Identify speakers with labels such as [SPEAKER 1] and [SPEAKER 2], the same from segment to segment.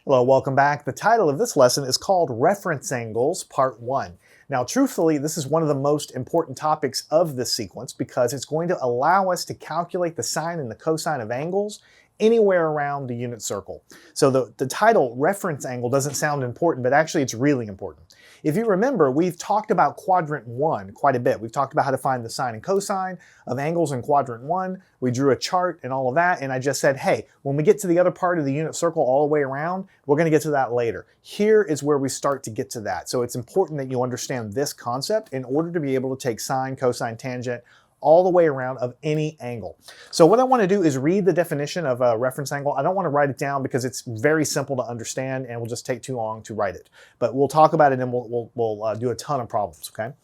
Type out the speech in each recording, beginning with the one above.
[SPEAKER 1] Hello, welcome back. The title of this lesson is called Reference Angles, Part 1. Now, truthfully, this is one of the most important topics of this sequence because it's going to allow us to calculate the sine and the cosine of angles anywhere around the unit circle. So the title, Reference Angle, doesn't sound important, but actually it's really important. If you remember, we've talked about quadrant 1 quite a bit. We've talked about how to find the sine and cosine of angles in quadrant 1. We drew a chart and all of that, and I just said, hey, when we get to the other part of the unit circle all the way around, we're going to get to that later. Here is where we start to get to that. So it's important that you understand this concept in order to be able to take sine, cosine, tangent, all the way around of any angle. So what I want to do is read the definition of a reference angle. I don't want to write it down because it's very simple to understand and will just take too long to write it. But we'll talk about it and we'll do a ton of problems, okay?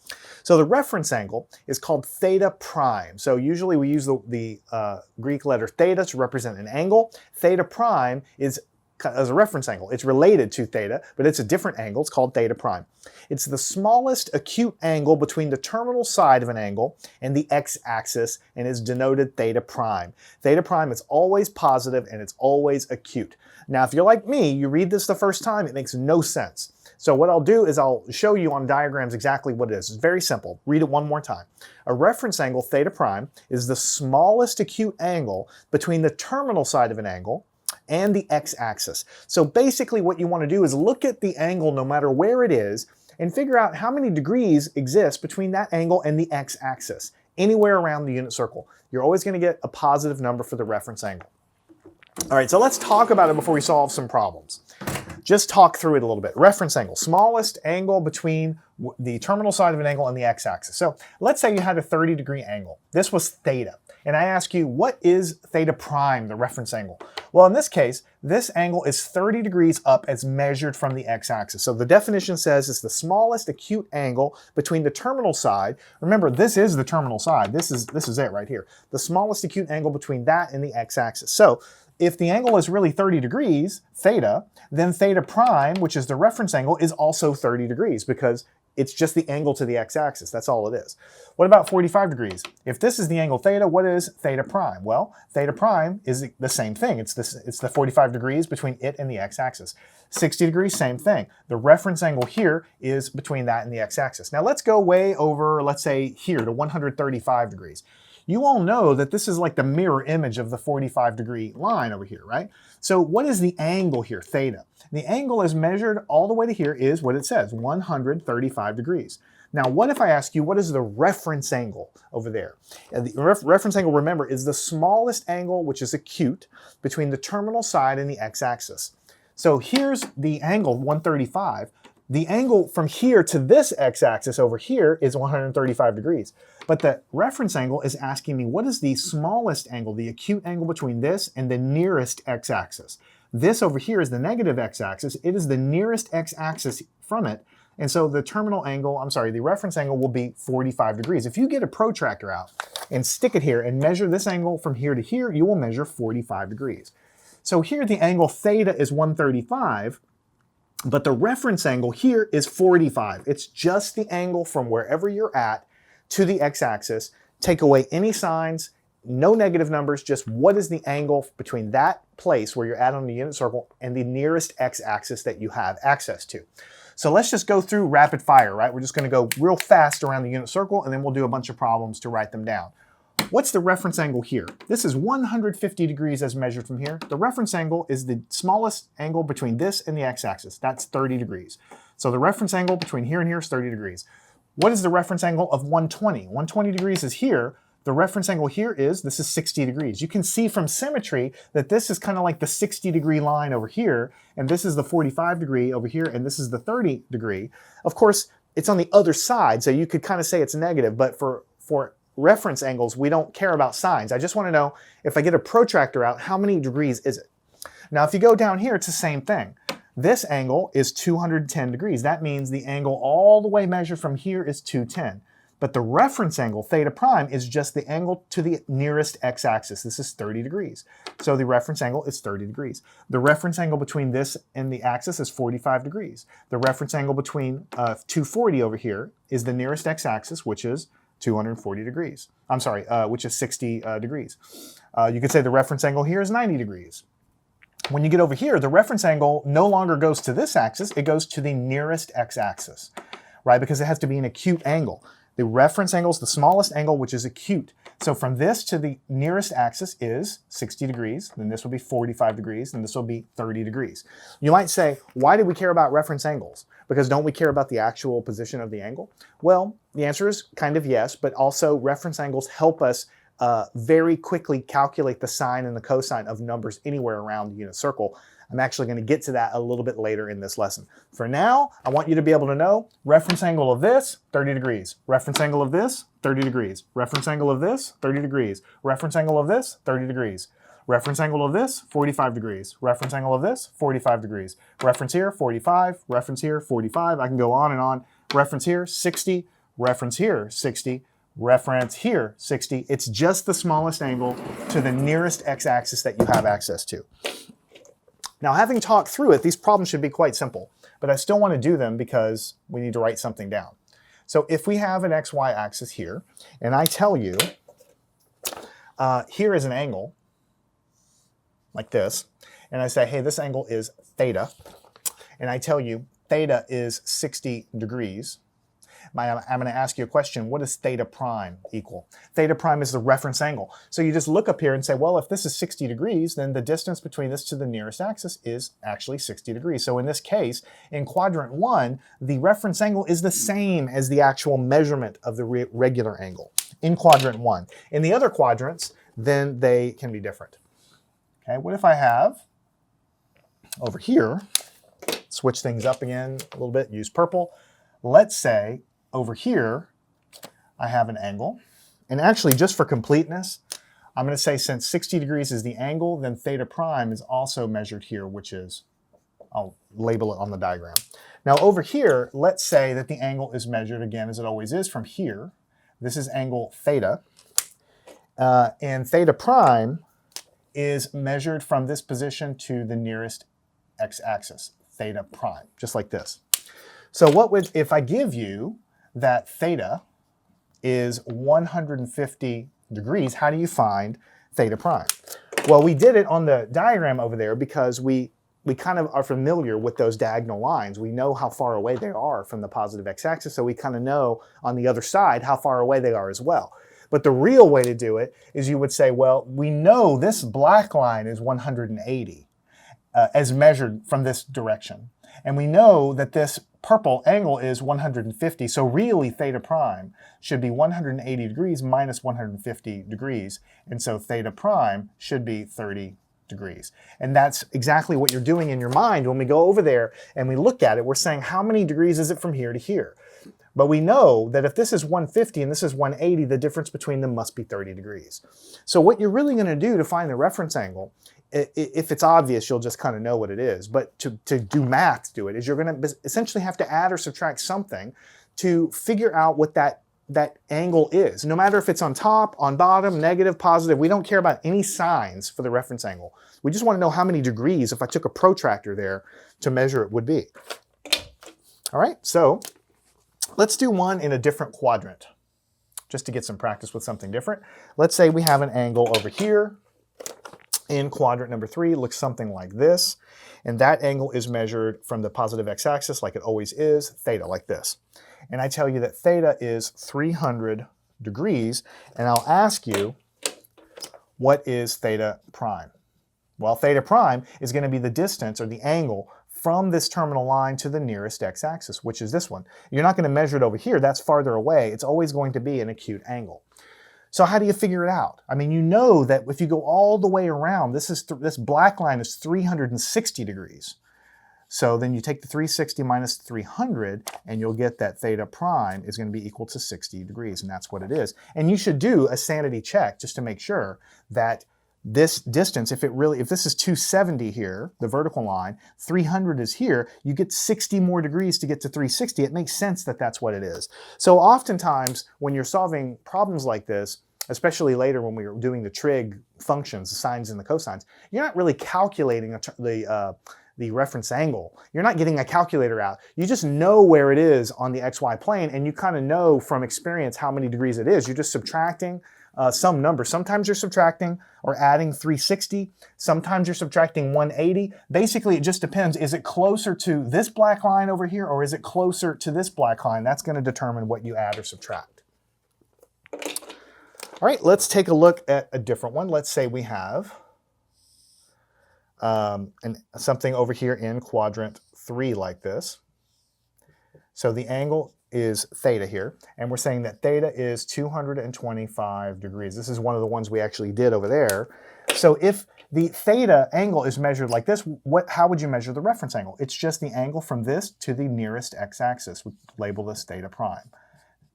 [SPEAKER 1] So the reference angle is called theta prime. So usually we use the Greek letter theta to represent an angle. Theta prime is as a reference angle. It's related to theta, but it's a different angle. It's called theta prime. It's the smallest acute angle between the terminal side of an angle and the x-axis and is denoted theta prime. Theta prime is always positive and it's always acute. Now, if you're like me, you read this the first time, it makes no sense. So what I'll do is I'll show you on diagrams exactly what it is. It's very simple. Read it one more time. A reference angle, theta prime, is the smallest acute angle between the terminal side of an angle and the x-axis. So basically what you want to do is look at the angle no matter where it is and figure out how many degrees exist between that angle and the x-axis, anywhere around the unit circle. You're always going to get a positive number for the reference angle. All right, so let's talk about it before we solve some problems. Just talk through it a little bit. Reference angle, smallest angle between the terminal side of an angle and the x-axis. So let's say you had a 30-degree angle. This was theta. And I ask you, what is theta prime, the reference angle? Well, in this case, this angle is 30 degrees up as measured from the x-axis. So the definition says it's the smallest acute angle between the terminal side. Remember, this is the terminal side. This is it right here. The smallest acute angle between that and the x-axis. So if the angle is really 30 degrees, theta, then theta prime, which is the reference angle, is also 30 degrees because it's just the angle to the x-axis. That's all it is. What about 45 degrees? If this is the angle theta, what is theta prime? Well, theta prime is the same thing. It's the 45 degrees between it and the x-axis. 60 degrees, same thing. The reference angle here is between that and the x-axis. Now let's go way over, let's say here to 135 degrees. You all know that this is like the mirror image of the 45-degree line over here, right? So what is the angle here, theta? The angle is measured all the way to here is what it says, 135 degrees. Now, what if I ask you, what is the reference angle over there? The reference angle, remember, is the smallest angle, which is acute, between the terminal side and the x-axis. So here's the angle, 135. The angle from here to this x-axis over here is 135 degrees. But the reference angle is asking me, what is the smallest angle, the acute angle between this and the nearest x-axis? This over here is the negative x-axis. It is the nearest x-axis from it. And so the the reference angle will be 45 degrees. If you get a protractor out and stick it here and measure this angle from here to here, you will measure 45 degrees. So here the angle theta is 135. But the reference angle here is 45. It's just the angle from wherever you're at to the x-axis. Take away any signs, no negative numbers, just what is the angle between that place where you're at on the unit circle and the nearest x-axis that you have access to. So let's just go through rapid fire, right? We're just going to go real fast around the unit circle and then we'll do a bunch of problems to write them down. What's the reference angle here? This is 150 degrees as measured from here. The reference angle is the smallest angle between this and the x-axis. That's 30 degrees. So the reference angle between here and here is 30 degrees. What is the reference angle of 120? 120 degrees is here. The reference angle here is, this is 60 degrees. You can see from symmetry that this is kind of like the 60 degree line over here, and this is the 45 degree over here, and this is the 30 degree. Of course, it's on the other side, so you could kind of say it's negative, but for reference angles, we don't care about signs. I just want to know, if I get a protractor out, how many degrees is it? Now, if you go down here, it's the same thing. This angle is 210 degrees. That means the angle all the way measured from here is 210. But the reference angle, theta prime, is just the angle to the nearest x-axis. This is 30 degrees. So the reference angle is 30 degrees. The reference angle between this and the axis is 45 degrees. The reference angle between 240 over here is the nearest x-axis, which is 240 degrees. Which is 60 degrees. You could say the reference angle here is 90 degrees. When you get over here, the reference angle no longer goes to this axis, it goes to the nearest x-axis, right? Because it has to be an acute angle. The reference angle is the smallest angle, which is acute. So from this to the nearest axis is 60 degrees, then this will be 45 degrees, and this will be 30 degrees. You might say, why do we care about reference angles? Because don't we care about the actual position of the angle? Well, the answer is kind of yes, but also reference angles help us very quickly calculate the sine and the cosine of numbers anywhere around the unit circle. I'm actually going to get to that a little bit later in this lesson. For now, I want you to be able to know reference angle of this, 30 degrees. Reference angle of this, 30 degrees. Reference angle of this, 30 degrees. Reference angle of this, 30 degrees. Reference angle of this, 45 degrees. Reference angle of this, 45 degrees. Reference here, 45. Reference here, 45. I can go on and on. Reference here, 60. Reference here, 60. Reference here, 60. It's just the smallest angle to the nearest x-axis that you have access to. Now, having talked through it, these problems should be quite simple, but I still want to do them because we need to write something down. So if we have an xy axis here, and I tell you, here is an angle, like this, and I say, hey, this angle is theta, and I tell you theta is 60 degrees, I'm going to ask you a question. What does theta prime equal? Theta prime is the reference angle. So you just look up here and say, well, if this is 60 degrees, then the distance between this to the nearest axis is actually 60 degrees. So in this case, in quadrant 1, the reference angle is the same as the actual measurement of the regular angle in quadrant 1. In the other quadrants, then they can be different. Okay, what if I have over here, switch things up again a little bit, use purple. Let's say over here, I have an angle. And actually, just for completeness, I'm going to say since 60 degrees is the angle, then theta prime is also measured here, which is, I'll label it on the diagram. Now over here, let's say that the angle is measured, again, as it always is, from here. This is angle theta. And theta prime is measured from this position to the nearest x-axis, theta prime, just like this. So what would, if I give you that theta is 150 degrees, how do you find theta prime? Well, we did it on the diagram over there because we kind of are familiar with those diagonal lines. We know how far away they are from the positive x-axis, so we kind of know on the other side how far away they are as well. But the real way to do it is you would say, well, we know this black line is 180 as measured from this direction. And we know that this purple angle is 150, so really theta prime should be 180 degrees minus 150 degrees, and so theta prime should be 30 degrees. And that's exactly what you're doing in your mind when we go over there and we look at it. We're saying how many degrees is it from here to here? But we know that if this is 150 and this is 180, the difference between them must be 30 degrees. So what you're really going to do to find the reference angle, if it's obvious, you'll just kind of know what it is. But to do math to do it, is you're going to essentially have to add or subtract something to figure out what that angle is. No matter if it's on top, on bottom, negative, positive, we don't care about any signs for the reference angle. We just want to know how many degrees, if I took a protractor there to measure it, would be. All right, so let's do one in a different quadrant, just to get some practice with something different. Let's say we have an angle over here in quadrant number 3, looks something like this. And that angle is measured from the positive x-axis like it always is, theta, like this. And I tell you that theta is 300 degrees, and I'll ask you, what is theta prime? Well, theta prime is going to be the distance or the angle from this terminal line to the nearest x-axis, which is this one. You're not going to measure it over here, that's farther away. It's always going to be an acute angle. So how do you figure it out? I mean, you know that if you go all the way around, this black line is 360 degrees. So then you take the 360 minus 300, and you'll get that theta prime is going to be equal to 60 degrees, and that's what it is. And you should do a sanity check just to make sure that this distance, if this is 270 here, the vertical line, 300 is here, you get 60 more degrees to get to 360. It makes sense that that's what it is. So oftentimes when you're solving problems like this, especially later when we were doing the trig functions, the sines and the cosines, you're not really calculating the reference angle. You're not getting a calculator out. You just know where it is on the xy plane, and you kind of know from experience how many degrees it is. You're just subtracting some number. Sometimes you're subtracting or adding 360. Sometimes you're subtracting 180. Basically, it just depends. Is it closer to this black line over here, or is it closer to this black line? That's going to determine what you add or subtract. All right, let's take a look at a different one. Let's say we have something over here in quadrant 3 like this. So the angle is theta here, and we're saying that theta is 225 degrees. This is one of the ones we actually did over there. So if the theta angle is measured like this, how would you measure the reference angle? It's just the angle from this to the nearest x-axis. We label this theta prime.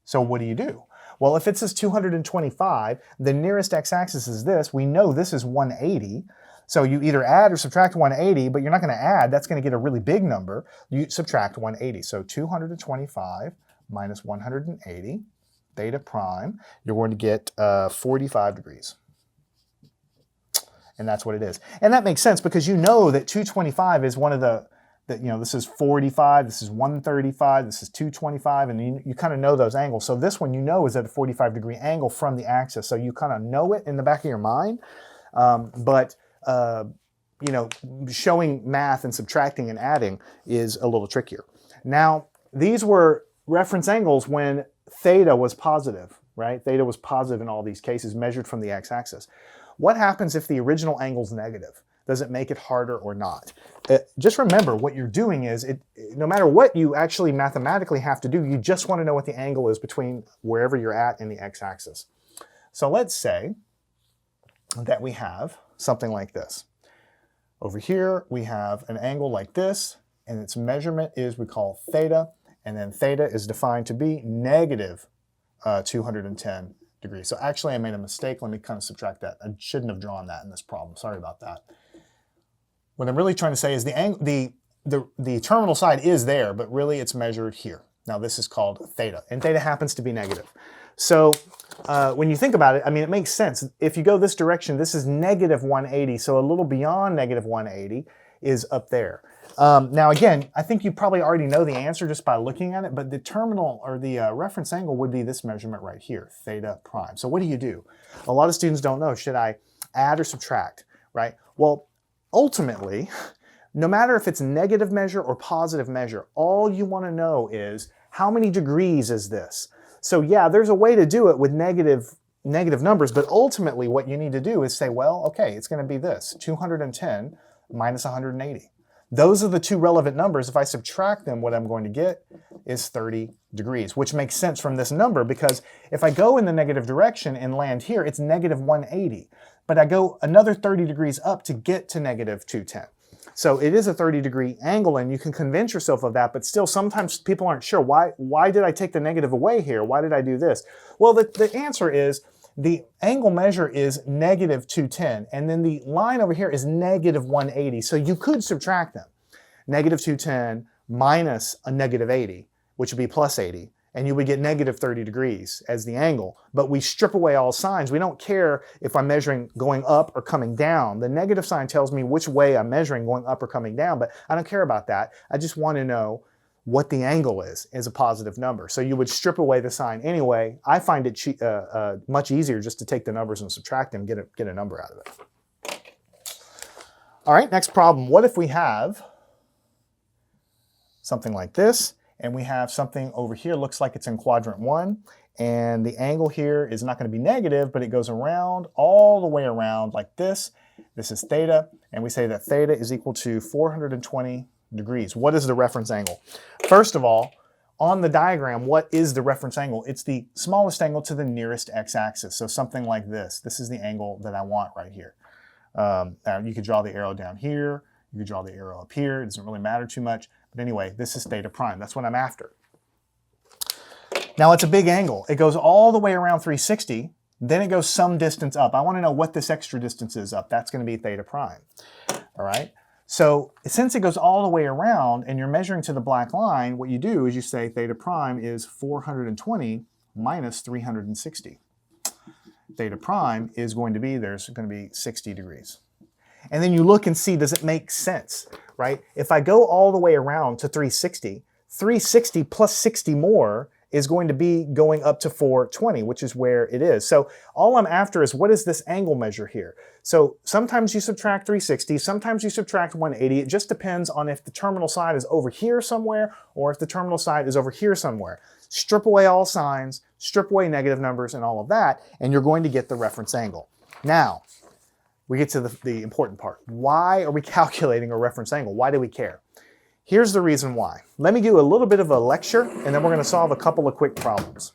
[SPEAKER 1] So what do? Well, if it says 225, the nearest x-axis is this. We know this is 180. So you either add or subtract 180, but you're not going to add. That's going to get a really big number. You subtract 180. So 225 minus 180, theta prime, you're going to get 45 degrees. And that's what it is. And that makes sense because you know that 225 is one of this is 45, this is 135, this is 225, and you kind of know those angles. So this one you know is at a 45-degree angle from the axis. So you kind of know it in the back of your mind. Showing math and subtracting and adding is a little trickier. Now, these were reference angles when theta was positive, right? Theta was positive in all these cases, measured from the x-axis. What happens if the original angle's negative? Does it make it harder or not? Just remember, what you're doing is, no matter what you actually mathematically have to do, you just want to know what the angle is between wherever you're at in the x-axis. So let's say that we have something like this. Over here, we have an angle like this, and its measurement is, we call theta, and then theta is defined to be negative 210 degrees. So actually, I made a mistake. Let me kind of subtract that. I shouldn't have drawn that in this problem. Sorry about that. What I'm really trying to say is the terminal side is there, but really it's measured here. Now this is called theta, and theta happens to be negative. So when you think about it, I mean, it makes sense. If you go this direction, this is negative 180, so a little beyond negative 180 is up there. Now again, I think you probably already know the answer just by looking at it, but the terminal or the reference angle would be this measurement right here, theta prime. So what do? A lot of students don't know, should I add or subtract, right? Well, ultimately, no matter if it's negative measure or positive measure, all you want to know is how many degrees is this? So yeah, there's a way to do it with negative numbers, but ultimately what you need to do is say, well, okay, it's going to be this, 210 minus 180. Those are the two relevant numbers. If I subtract them, what I'm going to get is 30 degrees, which makes sense from this number because if I go in the negative direction and land here, it's negative 180. But I go another 30 degrees up to get to negative 210. So it is a 30-degree angle, and you can convince yourself of that, but still sometimes people aren't sure. Why did I take the negative away here? Why did I do this? Well, the answer is the angle measure is negative 210, and then the line over here is negative 180. So you could subtract them. Negative 210 minus a negative 80, which would be plus 80, and you would get negative 30 degrees as the angle. But we strip away all signs. We don't care if I'm measuring going up or coming down. The negative sign tells me which way I'm measuring, going up or coming down, but I don't care about that. I just want to know what the angle is a positive number. So you would strip away the sign anyway. I find it much easier just to take the numbers and subtract them, get a number out of it. All right, next problem. What if we have something like this, and we have something over here, looks like it's in quadrant 1, and the angle here is not going to be negative, but it goes around, all the way around like this. This is theta, and we say that theta is equal to 420 degrees. What is the reference angle? First of all, on the diagram, what is the reference angle? It's the smallest angle to the nearest x-axis. So something like this. This is the angle that I want right here. Now you could draw the arrow down here. You could draw the arrow up here. It doesn't really matter too much. But anyway, this is theta prime. That's what I'm after. Now it's a big angle. It goes all the way around 360. Then it goes some distance up. I want to know what this extra distance is up. That's going to be theta prime. All right. So since it goes all the way around and you're measuring to the black line, what you do is you say theta prime is 420 minus 360. Theta prime is going to be, there's going to be 60 degrees. And then you look and see, does it make sense, right? If I go all the way around to 360, 360 plus 60 more is going to be going up to 420, which is where it is. So all I'm after is what is this angle measure here? So sometimes you subtract 360, sometimes you subtract 180. It just depends on if the terminal side is over here somewhere or if the terminal side is over here somewhere. Strip away all signs, strip away negative numbers and all of that, and you're going to get the reference angle. Now, we get to the important part. Why are we calculating a reference angle? Why do we care? Here's the reason why. Let me do a little bit of a lecture, and then we're going to solve a couple of quick problems.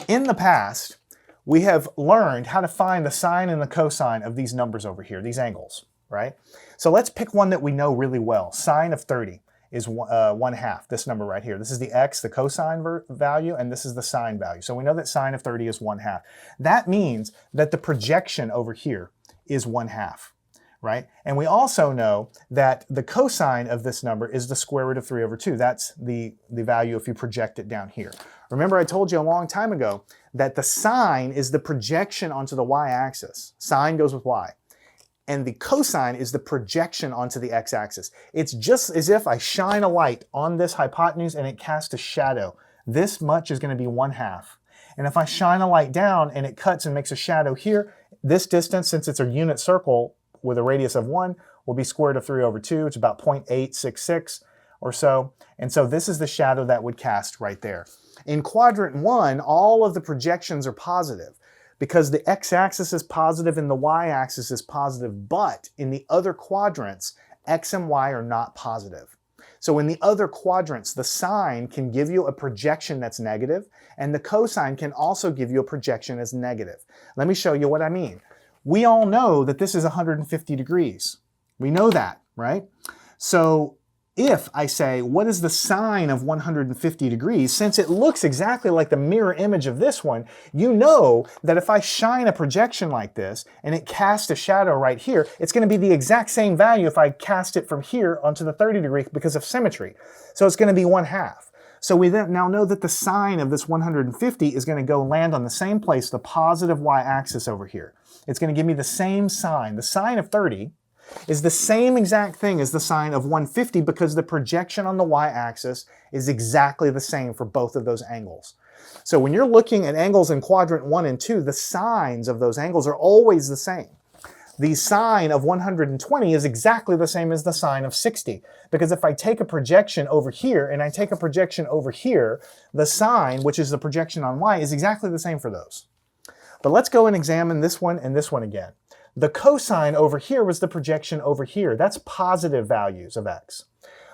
[SPEAKER 1] In the past, we have learned how to find the sine and the cosine of these numbers over here, these angles, right? So let's pick one that we know really well. Sine of 30 is 1/2, this number right here. This is the x, the cosine value, and this is the sine value. So we know that sine of 30 is 1/2. That means that the projection over here is 1/2. Right? And we also know that the cosine of this number is the square root of 3/2. That's the value if you project it down here. Remember I told you a long time ago that the sine is the projection onto the y-axis. Sine goes with y. And the cosine is the projection onto the x-axis. It's just as if I shine a light on this hypotenuse and it casts a shadow. This much is going to be 1/2. And if I shine a light down and it cuts and makes a shadow here, this distance, since it's a unit circle, with a radius of 1 will be square root of 3/2. It's about 0.866 or so. And so this is the shadow that would cast right there. In quadrant 1, all of the projections are positive because the x-axis is positive and the y-axis is positive, but in the other quadrants, x and y are not positive. So in the other quadrants, the sine can give you a projection that's negative, and the cosine can also give you a projection as negative. Let me show you what I mean. We all know that this is 150 degrees. We know that, right? So if I say, what is the sine of 150 degrees? Since it looks exactly like the mirror image of this one, you know that if I shine a projection like this and it casts a shadow right here, it's going to be the exact same value if I cast it from here onto the 30 degree because of symmetry. So it's going to be 1/2. So we now know that the sine of this 150 is going to go land on the same place, the positive y-axis over here. It's going to give me the same sine. The sine of 30 is the same exact thing as the sine of 150 because the projection on the y-axis is exactly the same for both of those angles. So when you're looking at angles in quadrant 1 and 2, the sines of those angles are always the same. The sine of 120 is exactly the same as the sine of 60. Because if I take a projection over here and I take a projection over here, the sine, which is the projection on y, is exactly the same for those. But let's go and examine this one and this one again. The cosine over here was the projection over here. That's positive values of x.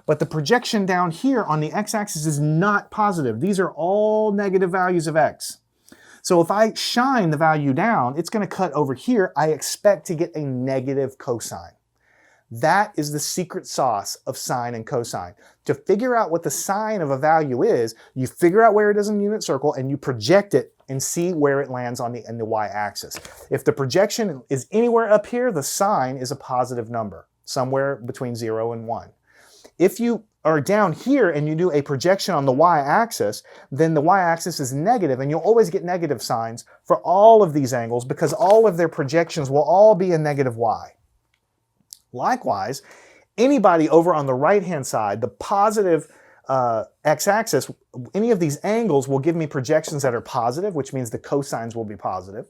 [SPEAKER 1] But the projection down here on the x-axis is not positive. These are all negative values of x. So if I shine the value down, it's going to cut over here. I expect to get a negative cosine. That is the secret sauce of sine and cosine. To figure out what the sine of a value is, you figure out where it is in the unit circle and you project it and see where it lands on the y-axis. If the projection is anywhere up here, the sine is a positive number, somewhere between 0 and 1. If you are down here and you do a projection on the y-axis, then the y-axis is negative, and you'll always get negative signs for all of these angles because all of their projections will all be a negative y. Likewise, anybody over on the right-hand side, the positive x-axis, any of these angles will give me projections that are positive, which means the cosines will be positive.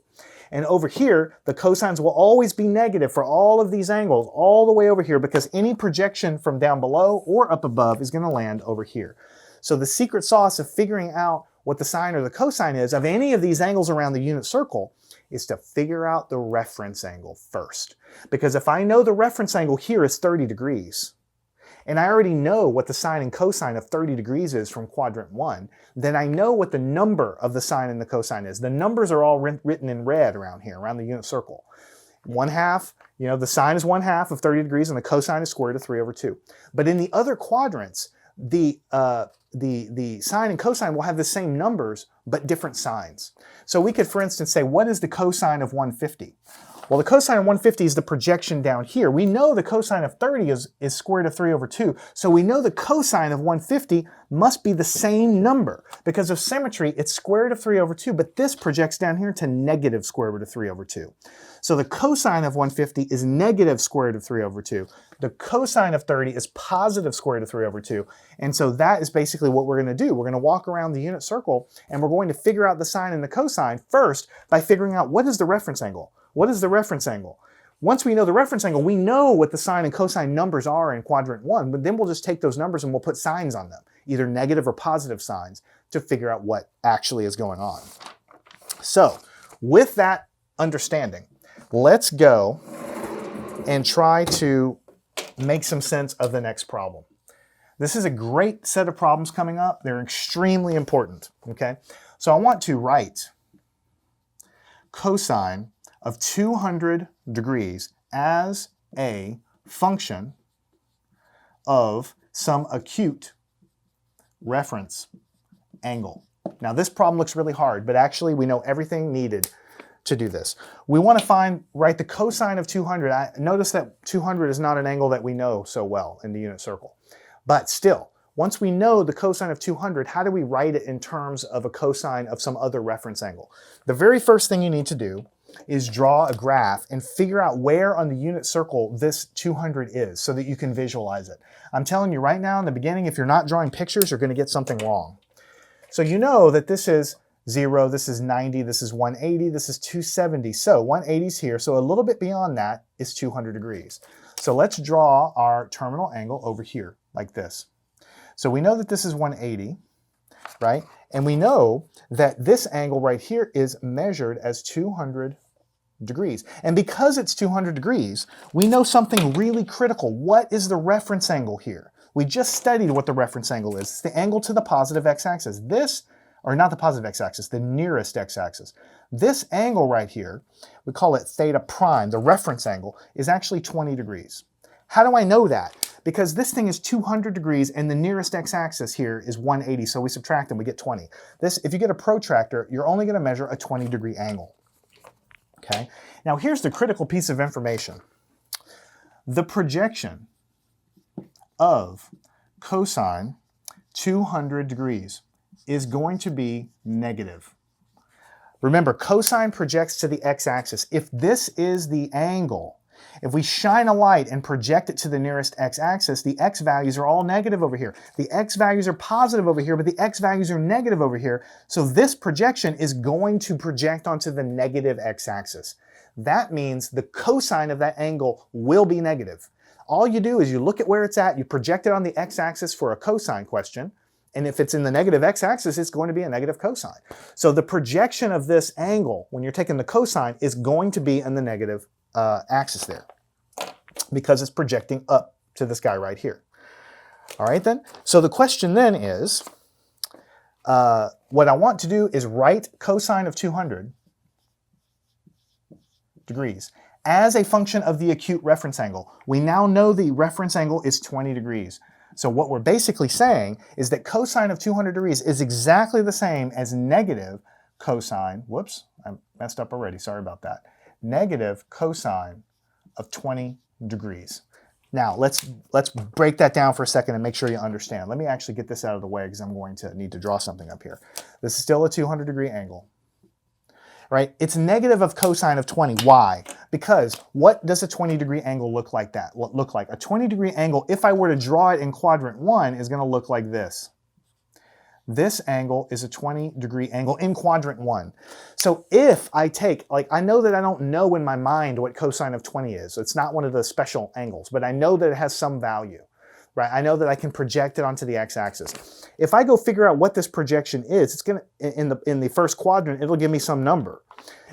[SPEAKER 1] And over here, the cosines will always be negative for all of these angles, all the way over here, because any projection from down below or up above is going to land over here. So the secret sauce of figuring out what the sine or the cosine is of any of these angles around the unit circle is to figure out the reference angle first. Because if I know the reference angle here is 30 degrees, and I already know what the sine and cosine of 30 degrees is from quadrant 1, then I know what the number of the sine and the cosine is. The numbers are all written in red around here, around the unit circle. 1/2, the sine is 1/2 of 30 degrees and the cosine is square root of 3/2. But in the other quadrants, the sine and cosine will have the same numbers, but different signs. So we could, for instance, say, what is the cosine of 150? Well, the cosine of 150 is the projection down here. We know the cosine of 30 is square root of 3 over 2, so we know the cosine of 150 must be the same number. Because of symmetry, it's square root of 3 over 2, but this projects down here to negative square root of 3 over 2. So the cosine of 150 is negative square root of 3 over 2. The cosine of 30 is positive square root of 3 over 2. And so that is basically what we're going to do. We're going to walk around the unit circle, and we're going to figure out the sine and the cosine first by figuring out what is the reference angle. What is the reference angle? Once we know the reference angle, we know what the sine and cosine numbers are in quadrant 1, but then we'll just take those numbers and we'll put signs on them, either negative or positive signs, to figure out what actually is going on. So, with that understanding, let's go and try to make some sense of the next problem. This is a great set of problems coming up. They're extremely important, okay? So I want to write cosine of 200 degrees as a function of some acute reference angle. Now this problem looks really hard, but actually we know everything needed to do this. We want to write the cosine of 200. Notice that 200 is not an angle that we know so well in the unit circle. But still, once we know the cosine of 200, how do we write it in terms of a cosine of some other reference angle? The very first thing you need to do is draw a graph and figure out where on the unit circle this 200 is so that you can visualize it. I'm telling you right now in the beginning, if you're not drawing pictures, you're going to get something wrong. So you know that this is 0, this is 90, this is 180, this is 270. So 180 is here, so a little bit beyond that is 200 degrees. So let's draw our terminal angle over here, like this. So we know that this is 180, right? And we know that this angle right here is measured as 200 degrees. And because it's 200 degrees, we know something really critical. What is the reference angle here? We just studied what the reference angle is. It's the angle to the positive x-axis. This, or not the positive x-axis, the nearest x-axis. This angle right here, we call it theta prime, the reference angle, is actually 20 degrees. How do I know that? Because this thing is 200 degrees and the nearest x-axis here is 180, so we subtract them, we get 20. This, if you get a protractor, you're only going to measure a 20-degree angle. Okay? Now here's the critical piece of information. The projection of cosine 200 degrees is going to be negative. Remember, cosine projects to the x-axis. If this is the angle, if we shine a light and project it to the nearest x-axis, the x values are all negative over here. The x values are positive over here, but the x values are negative over here. So this projection is going to project onto the negative x-axis. That means the cosine of that angle will be negative. All you do is you look at where it's at, you project it on the x-axis for a cosine question, and if it's in the negative x-axis, it's going to be a negative cosine. So the projection of this angle, when you're taking the cosine, is going to be in the negative axis there, because it's projecting up to this guy right here. All right then, so the question then is, what I want to do is write cosine of 200 degrees as a function of the acute reference angle. We now know the reference angle is 20 degrees. So what we're basically saying is that cosine of 200 degrees is exactly the same as negative cosine, whoops, I messed up already, sorry about that, negative cosine of 20 degrees. Now let's break that down for a second and make sure you understand. Let me actually get this out of the way because I'm going to need to draw something up here. This is still a 200-degree angle, right? It's negative of cosine of 20. Why? Because what does a 20-degree angle look like that? Look like a 20-degree angle, if I were to draw it in quadrant 1, is going to look like this. This angle is a 20-degree angle in quadrant 1. So if I take, I know that I don't know in my mind what cosine of 20 is. It's not one of the special angles, but I know that it has some value, right? I know that I can project it onto the x-axis. If I go figure out what this projection is, it's going to, in the first quadrant, it'll give me some number.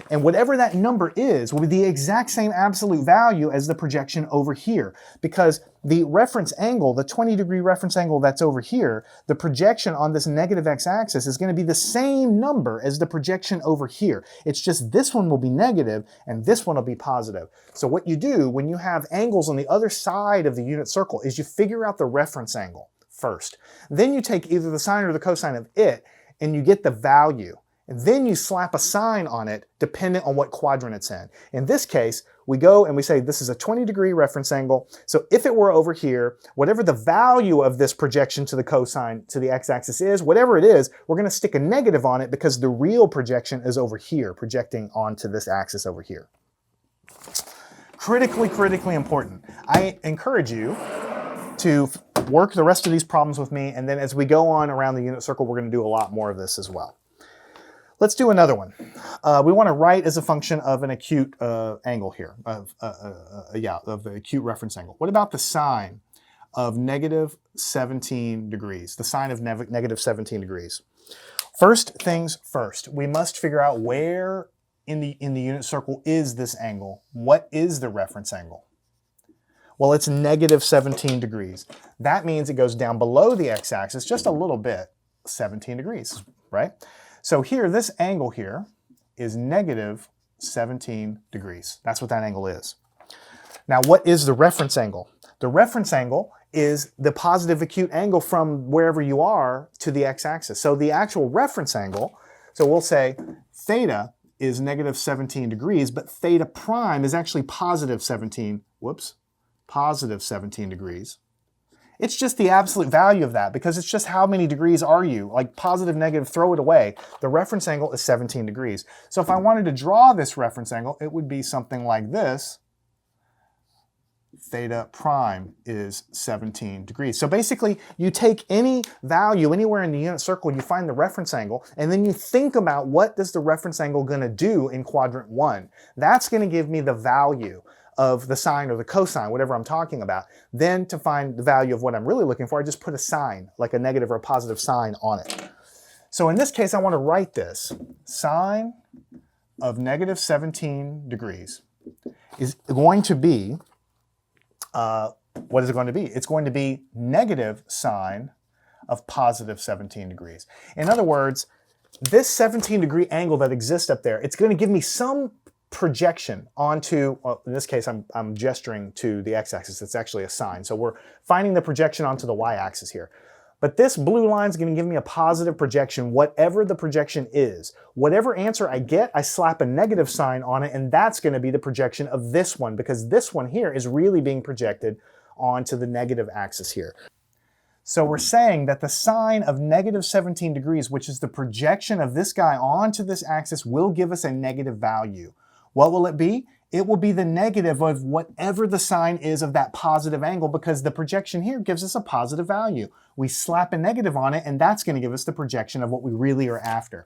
[SPEAKER 1] And whatever that number is will be the exact same absolute value as the projection over here, because the reference angle, the 20-degree reference angle that's over here, the projection on this negative x-axis is going to be the same number as the projection over here. It's just this one will be negative and this one will be positive. So what you do when you have angles on the other side of the unit circle is you figure out the reference angle first. Then you take either the sine or the cosine of it and you get the value. and then you slap a sign on it dependent on what quadrant it's in. In this case, we go and we say this is a 20-degree reference angle. So if it were over here, whatever the value of this projection to the cosine to the x-axis is, whatever it is, we're going to stick a negative on it because the real projection is over here, projecting onto this axis over here. Critically important. I encourage you to work the rest of these problems with me, and then as we go on around the unit circle, we're going to do a lot more of this as well. Let's do another one. We want to write as a function of an acute angle here, of the acute reference angle. What about the sine of negative 17 degrees? The sine of negative 17 degrees. First things first, we must figure out where in the unit circle is this angle. What is the reference angle? Well, it's negative 17 degrees. That means it goes down below the x-axis just a little bit, 17 degrees, right? So here, this angle here is negative 17 degrees. That's what that angle is. Now, what is the reference angle? The reference angle is the positive acute angle from wherever you are to the x-axis. So the actual reference angle, so we'll say theta is negative 17 degrees, but theta prime is actually positive 17 degrees. It's just the absolute value of that because it's just how many degrees are you? Like positive, negative, throw it away. The reference angle is 17 degrees. So if I wanted to draw this reference angle, it would be something like this. Theta prime is 17 degrees. So basically, you take any value anywhere in the unit circle, you find the reference angle, and then you think about what is the reference angle going to do in quadrant 1. That's going to give me the value of the sine or the cosine, whatever I'm talking about. Then to find the value of what I'm really looking for, I just put a sign, like a negative or a positive sign on it. So in this case, I want to write this. Sine of negative 17 degrees is going to be, what is it going to be? It's going to be negative sine of positive 17 degrees. In other words, this 17-degree angle that exists up there, it's going to give me some projection onto, well, in this case, I'm gesturing to the x-axis. It's actually a sine. So we're finding the projection onto the y-axis here. But this blue line is going to give me a positive projection, whatever the projection is. Whatever answer I get, I slap a negative sign on it, and that's going to be the projection of this one, because this one here is really being projected onto the negative axis here. So we're saying that the sine of negative 17 degrees, which is the projection of this guy onto this axis, will give us a negative value. What will it be? It will be the negative of whatever the sine is of that positive angle, because the projection here gives us a positive value. We slap a negative on it, and that's going to give us the projection of what we really are after.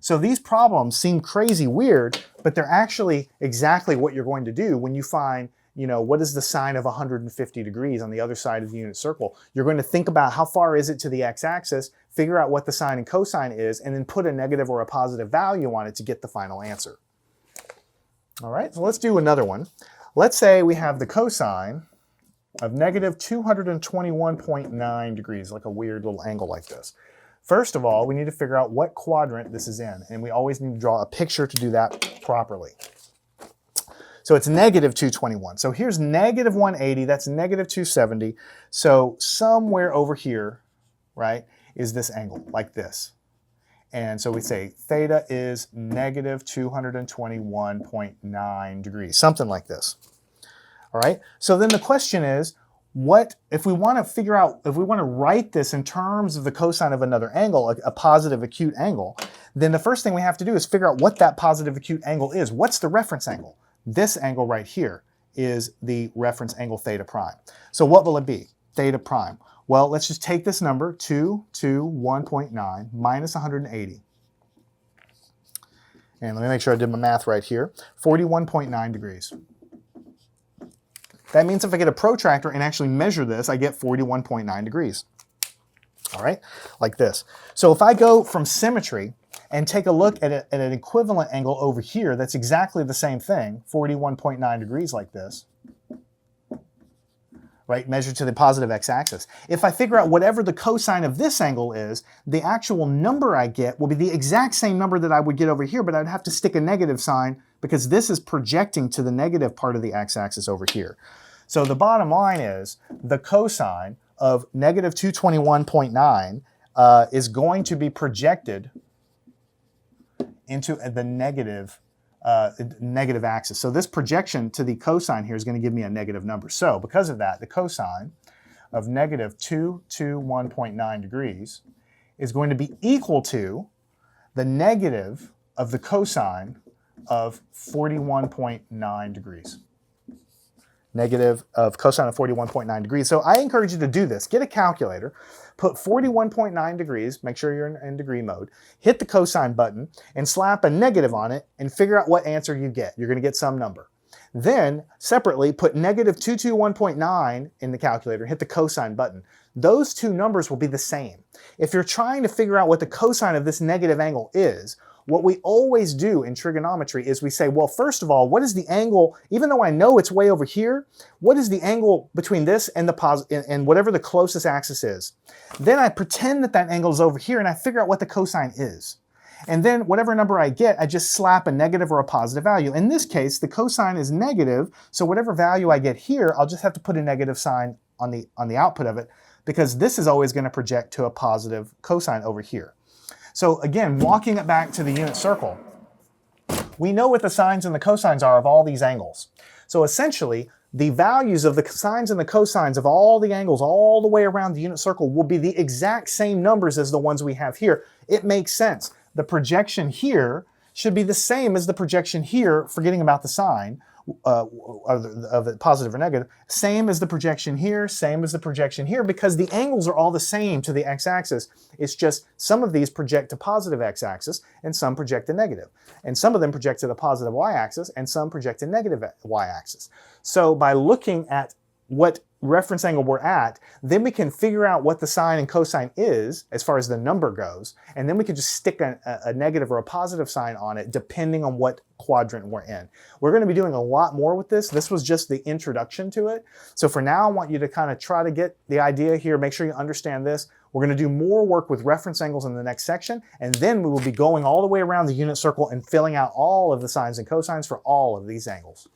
[SPEAKER 1] So these problems seem crazy weird, but they're actually exactly what you're going to do when you find, you know, what is the sine of 150 degrees on the other side of the unit circle. You're going to think about how far is it to the x-axis, figure out what the sine and cosine is, and then put a negative or a positive value on it to get the final answer. All right, so let's do another one. Let's say we have the cosine of negative 221.9 degrees, like a weird little angle like this. First of all, we need to figure out what quadrant this is in, and we always need to draw a picture to do that properly. So it's negative 221. So here's negative 180, that's negative 270. So somewhere over here, right, is this angle, like this. And so we say theta is negative 221.9 degrees, something like this. All right, so then the question is, what if we want to figure out, if we want to write this in terms of the cosine of another angle, a positive acute angle, then the first thing we have to do is figure out what that positive acute angle is. What's the reference angle? This angle right here is the reference angle theta prime. So what will it be? Theta prime. Well, let's just take this number, 221.9 minus 180. And let me make sure I did my math right here. 41.9 degrees. That means if I get a protractor and actually measure this, I get 41.9 degrees. All right, like this. So if I go from symmetry and take a look at an equivalent angle over here that's exactly the same thing, 41.9 degrees like this, right, measured to the positive x-axis. If I figure out whatever the cosine of this angle is, the actual number I get will be the exact same number that I would get over here, but I'd have to stick a negative sign because this is projecting to the negative part of the x-axis over here. So the bottom line is the cosine of negative 221.9 is going to be projected into the negative axis. So this projection to the cosine here is going to give me a negative number. So because of that, the cosine of negative 221.9 degrees is going to be equal to the negative of the cosine of 41.9 degrees. Negative of cosine of 41.9 degrees. So I encourage you to do this. Get a calculator, put 41.9 degrees, make sure you're in degree mode, hit the cosine button, and slap a negative on it, and figure out what answer you get. You're going to get some number. Then, separately, put negative 221.9 in the calculator, hit the cosine button. Those two numbers will be the same. If you're trying to figure out what the cosine of this negative angle is, what we always do in trigonometry is we say, well, first of all, what is the angle, even though I know it's way over here, what is the angle between this and and whatever the closest axis is? Then I pretend that that angle is over here and I figure out what the cosine is. And then whatever number I get, I just slap a negative or a positive value. In this case, the cosine is negative, so whatever value I get here, I'll just have to put a negative sign on the output of it, because this is always going to project to a positive cosine over here. So again, walking it back to the unit circle, we know what the sines and the cosines are of all these angles. So essentially, the values of the sines and the cosines of all the angles all the way around the unit circle will be the exact same numbers as the ones we have here. It makes sense. The projection here should be the same as the projection here, forgetting about the sign of the positive or negative, same as the projection here, same as the projection here, because the angles are all the same to the x-axis. It's just some of these project to positive x-axis and some project to negative. And some of them project to the positive y-axis and some project to negative y-axis. So by looking at what reference angle we're at, then we can figure out what the sine and cosine is as far as the number goes, and then we can just stick a negative or a positive sign on it depending on what quadrant we're in. We're going to be doing a lot more with this. This was just the introduction to it. So for now, I want you to kind of try to get the idea here, make sure you understand this. We're going to do more work with reference angles in the next section, and then we will be going all the way around the unit circle and filling out all of the sines and cosines for all of these angles.